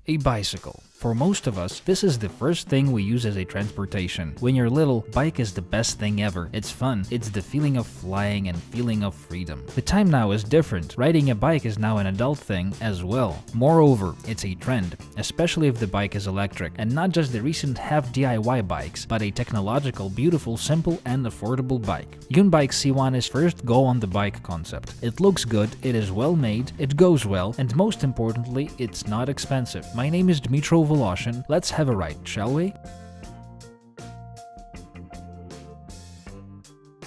A bicycle. For most of us, this is the first thing we use as a transportation. When you're little, bike is the best thing ever. It's fun, it's the feeling of flying and feeling of freedom. The time now is different. Riding a bike is now an adult thing as well. Moreover, it's a trend, especially if the bike is electric, and not just the recent half DIY bikes, but a technological, beautiful, simple and affordable bike. YunBike C1 is first go on the bike concept. It looks good, it is well made, it goes well, and most importantly, it's not expensive. My name is Dmitro Voloshin. Let's have a ride, shall we?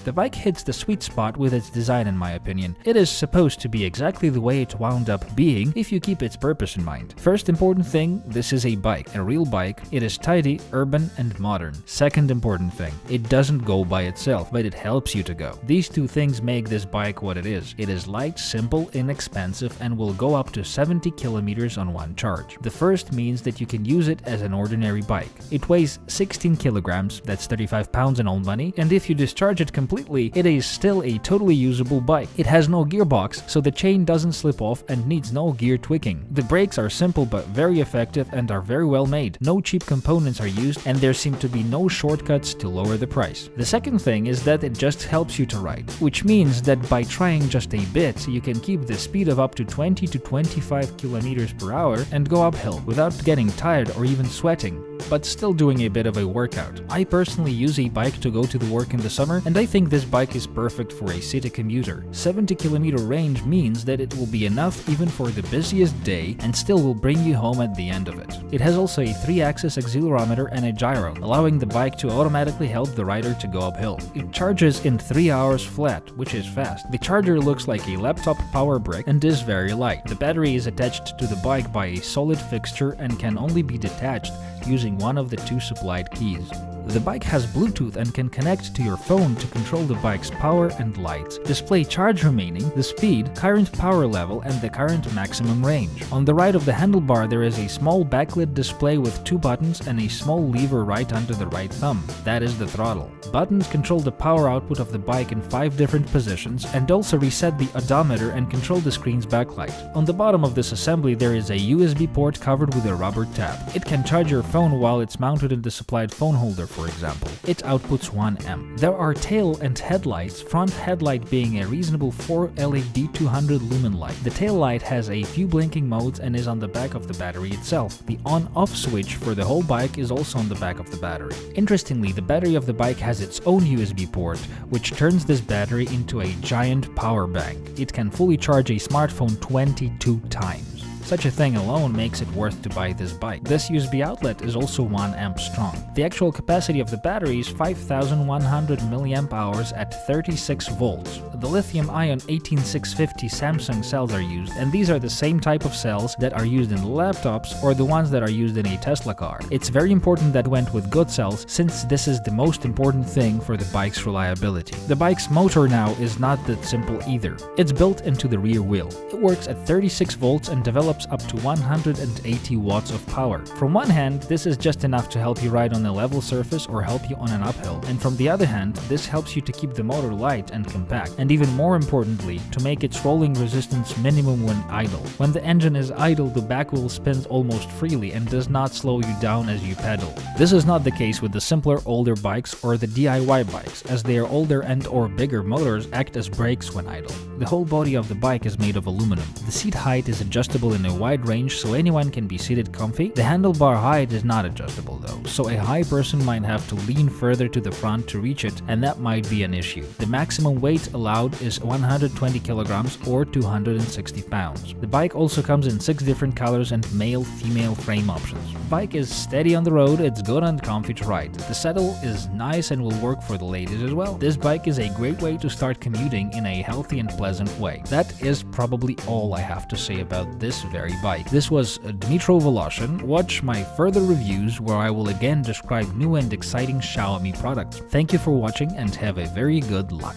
The bike hits the sweet spot with its design, in my opinion. It is supposed to be exactly the way it wound up being if you keep its purpose in mind. First important thing, this is a bike, a real bike. It is tidy, urban and modern. Second important thing, it doesn't go by itself, but it helps you to go. These two things make this bike what it is. It is light, simple, inexpensive and will go up to 70 kilometers on one charge. The first means that you can use it as an ordinary bike. It weighs 16 kilograms, that's 35 pounds in old money, and if you discharge it completely, it is still a totally usable bike. It has no gearbox, so the chain doesn't slip off and needs no gear tweaking. The brakes are simple but very effective and are very well made. No cheap components are used and there seem to be no shortcuts to lower the price. The second thing is that it just helps you to ride, which means that by trying just a bit, you can keep the speed of up to 20 to 25 kilometers per hour and go uphill without getting tired or even sweating, but still doing a bit of a workout. I personally use a bike to go to the work in the summer, and I think this bike is perfect for a city commuter. 70-kilometer range means that it will be enough even for the busiest day and still will bring you home at the end of it. It has also a 3-axis accelerometer and a gyro, allowing the bike to automatically help the rider to go uphill. It charges in 3 hours flat, which is fast. The charger looks like a laptop power brick and is very light. The battery is attached to the bike by a solid fixture and can only be detached using one of the 2 supplied keys. The bike has Bluetooth and can connect to your phone to control the bike's power and lights, display charge remaining, the speed, current power level and the current maximum range. On the right of the handlebar there is a small backlit display with 2 buttons and a small lever right under the right thumb. That is the throttle. Buttons control the power output of the bike in 5 different positions and also reset the odometer and control the screen's backlight. On the bottom of this assembly there is a USB port covered with a rubber tab. It can charge your phone while it's mounted in the supplied phone holder, for example. It outputs 1 amp. There are tail and headlights, front headlight being a reasonable 4 LED 200 lumen light. The tail light has a few blinking modes and is on the back of the battery itself. The on-off switch for the whole bike is also on the back of the battery. Interestingly, the battery of the bike has its own USB port, which turns this battery into a giant power bank. It can fully charge a smartphone 22 times. Such a thing alone makes it worth to buy this bike. This USB outlet is also 1 amp strong. The actual capacity of the battery is 5100 mAh at 36 volts. The lithium-ion 18650 Samsung cells are used, and these are the same type of cells that are used in laptops or the ones that are used in a Tesla car. It's very important that went with good cells, since this is the most important thing for the bike's reliability. The bike's motor now is not that simple either. It's built into the rear wheel. It works at 36 volts and develops up to 180 watts of power. From one hand, this is just enough to help you ride on a level surface or help you on an uphill, and from the other hand, this helps you to keep the motor light and compact, and even more importantly, to make its rolling resistance minimum when idle. When the engine is idle, the back wheel spins almost freely and does not slow you down as you pedal. This is not the case with the simpler older bikes or the DIY bikes, as their older and/or bigger motors act as brakes when idle. The whole body of the bike is made of aluminum. The seat height is adjustable in a wide range so anyone can be seated comfy. The handlebar height is not adjustable though, so a high person might have to lean further to the front to reach it, and that might be an issue. The maximum weight allowed is 120 kilograms or 260 pounds. The bike also comes in 6 different colors and male-female frame options. The bike is steady on the road, it's good and comfy to ride. The saddle is nice and will work for the ladies as well. This bike is a great way to start commuting in a healthy and pleasant way. That is probably all I have to say about this very bike. This was Dmitro Voloshin. Watch my further reviews where I will again describe new and exciting Xiaomi products. Thank you for watching and have a very good luck.